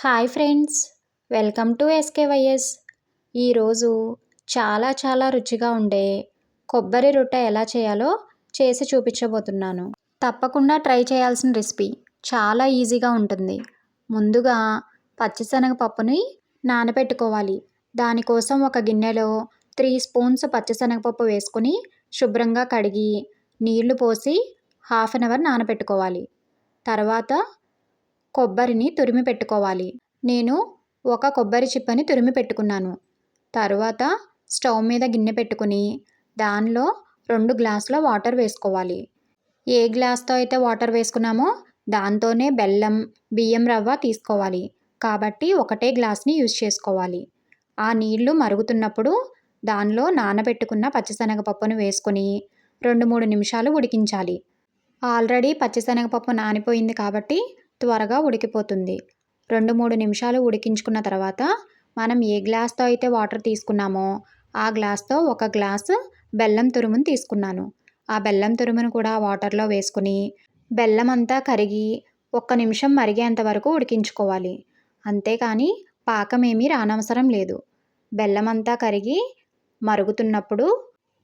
Hi friends, welcome to SKYS. ఈరోజు చాలా రుచిగా ఉండే కొబ్బరి రొట్టె ఎలా చేయాలో చేసి చూపించబోతున్నాను. తప్పకుండా ట్రై చేయాల్సిన రెసిపీ, చాలా ఈజీగా ఉంటుంది. ముందుగా పచ్చిశనగపప్పుని నానబెట్టుకోవాలి. దానికోసం ఒక గిన్నెలో 3 స్పూన్స్ పచ్చిశనగపప్పు వేసుకొని శుభ్రంగా కడిగి నీళ్లు పోసి హాఫ్ అన్ అవర్ నానబెట్టుకోవాలి. తర్వాత కొబ్బరిని తురిమి పెట్టుకోవాలి. నేను ఒక కొబ్బరి చిప్పని తురిమి పెట్టుకున్నాను. తరువాత స్టవ్ మీద గిన్నె పెట్టుకుని దానిలో 2 గ్లాసుల వాటర్ వేసుకోవాలి. ఏ గ్లాస్తో అయితే వాటర్ వేసుకున్నామో దాంతోనే బెల్లం, బియ్యం రవ్వ తీసుకోవాలి. కాబట్టి ఒకటే గ్లాస్ని యూజ్ చేసుకోవాలి. ఆ నీళ్లు మరుగుతున్నప్పుడు దానిలో నానబెట్టుకున్న పచ్చిశనగపప్పును వేసుకొని 2-3 నిమిషాలు ఉడికించాలి. ఆల్రెడీ పచ్చిశనగపప్పు నానిపోయింది కాబట్టి త్వరగా ఉడికిపోతుంది. 2-3 నిమిషాలు ఉడికించుకున్న తర్వాత మనం ఏ గ్లాస్తో అయితే వాటర్ తీసుకున్నామో ఆ గ్లాస్తో 1 గ్లాసు బెల్లం తురుమును తీసుకున్నాను. ఆ బెల్లం తురుమును కూడా వాటర్లో వేసుకుని బెల్లం అంతా కరిగి 1 నిమిషం మరిగేంత వరకు ఉడికించుకోవాలి. అంతేకాని పాకం ఏమీ రానవసరం లేదు. బెల్లం అంతా కరిగి మరుగుతున్నప్పుడు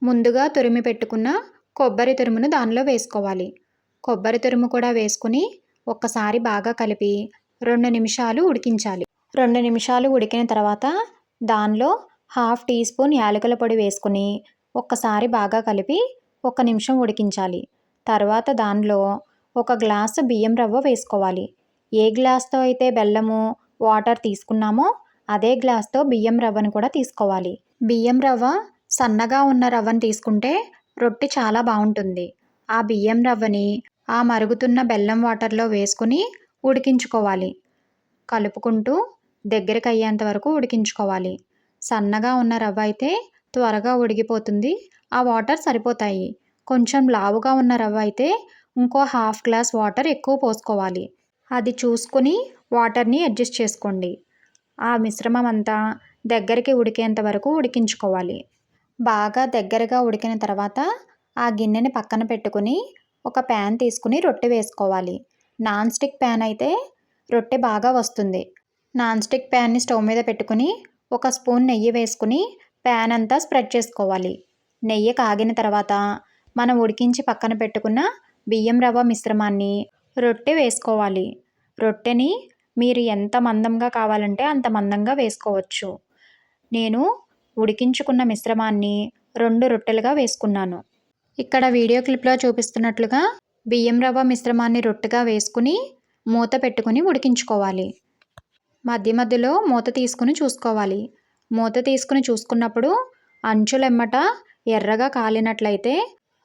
ముందుగా తురిమి పెట్టుకున్న కొబ్బరి తురుమును దానిలో వేసుకోవాలి. కొబ్బరి తురుము కూడా వేసుకుని ఒక్కసారి బాగా కలిపి 2 నిమిషాలు ఉడికించాలి. 2 నిమిషాలు ఉడికిన తర్వాత దానిలో హాఫ్ టీ స్పూన్ యాలకుల పొడి వేసుకుని ఒక్కసారి బాగా కలిపి 1 నిమిషం ఉడికించాలి. తర్వాత దానిలో 1 గ్లాసు బియ్యం రవ్వ వేసుకోవాలి. ఏ గ్లాస్తో అయితే బెల్లము, వాటర్ తీసుకున్నామో అదే గ్లాస్తో బియ్యం రవ్వను కూడా తీసుకోవాలి. బియ్యం రవ్వ సన్నగా ఉన్న రవ్వను తీసుకుంటే రొట్టె చాలా బాగుంటుంది. ఆ బియ్యం రవ్వని ఆ మరుగుతున్న బెల్లం వాటర్లో వేసుకుని ఉడికించుకోవాలి. కలుపుకుంటూ దగ్గరికి అయ్యేంత వరకు ఉడికించుకోవాలి. సన్నగా ఉన్న రవ్వ అయితే త్వరగా ఉడికిపోతుంది. ఆ వాటర్ సరిపోతాయి. కొంచెం లావుగా ఉన్న రవ్వ అయితే ఇంకో హాఫ్ గ్లాస్ వాటర్ ఎక్కువ పోసుకోవాలి. అది చూసుకుని వాటర్ని అడ్జస్ట్ చేసుకోండి. ఆ మిశ్రమం అంతా దగ్గరికి ఉడికేంత వరకు ఉడికించుకోవాలి. బాగా దగ్గరగా ఉడికిన తర్వాత ఆ గిన్నెని పక్కన పెట్టుకుని ఒక ప్యాన్ తీసుకుని రొట్టె వేసుకోవాలి. నాన్ స్టిక్ ప్యాన్ అయితే రొట్టె బాగా వస్తుంది. నాన్ స్టిక్ ప్యాన్ని స్టవ్ మీద పెట్టుకుని 1 స్పూన్ నెయ్యి వేసుకుని ప్యాన్ అంతా స్ప్రెడ్ చేసుకోవాలి. నెయ్యి కాగిన తర్వాత మనం ఉడికించి పక్కన పెట్టుకున్న బియ్యం రవ్వ మిశ్రమాన్ని రొట్టె వేసుకోవాలి. రొట్టెని మీరు ఎంత మందంగా కావాలంటే అంత మందంగా వేసుకోవచ్చు. నేను ఉడికించుకున్న మిశ్రమాన్ని 2 రొట్టెలుగా వేసుకున్నాను. ఇక్కడ వీడియో క్లిప్లో చూపిస్తున్నట్లుగా బియ్యం రవ్వ మిశ్రమాన్ని రొట్టెగా వేసుకుని మూత పెట్టుకుని ఉడికించుకోవాలి. మధ్య మధ్యలో మూత తీసుకుని చూసుకోవాలి. మూత తీసుకుని చూసుకున్నప్పుడు అంచులెమ్మట ఎర్రగా కాలినట్లయితే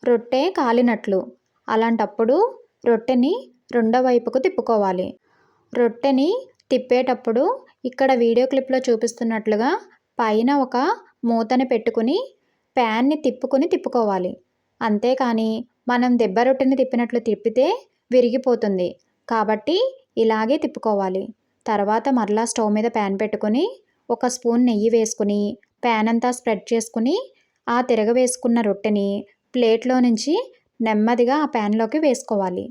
రొట్టె కాలినట్లు. అలాంటప్పుడు రొట్టెని రెండో వైపుకు తిప్పుకోవాలి. రొట్టెని తిప్పేటప్పుడు ఇక్కడ వీడియో క్లిప్లో చూపిస్తున్నట్లుగా పైన ఒక మూతని పెట్టుకుని ప్యాన్ని తిప్పుకోవాలి. అంతేకాని మనం దెబ్బ రొట్టెని తిప్పినట్లు తిప్పితే విరిగిపోతుంది. కాబట్టి ఇలాగే తిప్పుకోవాలి. తర్వాత మరలా స్టవ్ మీద ప్యాన్ పెట్టుకుని 1 స్పూన్ నెయ్యి వేసుకుని ప్యాన్ అంతా స్ప్రెడ్ చేసుకుని ఆ తిరగవేసుకున్న రొట్టెని ప్లేట్లో నుంచి నెమ్మదిగా ఆ ప్యాన్లోకి వేసుకోవాలి.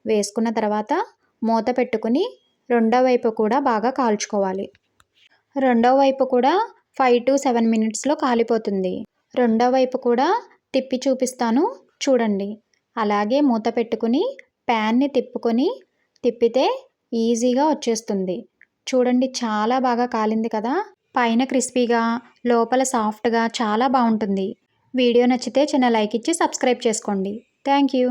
వేసుకున్న తర్వాత మూత పెట్టుకుని రెండో వైపు కూడా బాగా కాల్చుకోవాలి. రెండో వైపు కూడా 5 to 7 మినిట్స్లో కాలిపోతుంది. రెండో వైపు కూడా తిప్పి చూపిస్తాను చూడండి. అలాగే మూత పెట్టుకుని ప్యాన్ని తిప్పితే ఈజీగా వచ్చేస్తుంది. చూడండి, చాలా బాగా కాలింది కదా. పైన క్రిస్పీగా లోపల సాఫ్ట్గా చాలా బాగుంటుంది. వీడియో నచ్చితే చిన్న లైక్ ఇచ్చి సబ్స్క్రైబ్ చేసుకోండి. Thank you.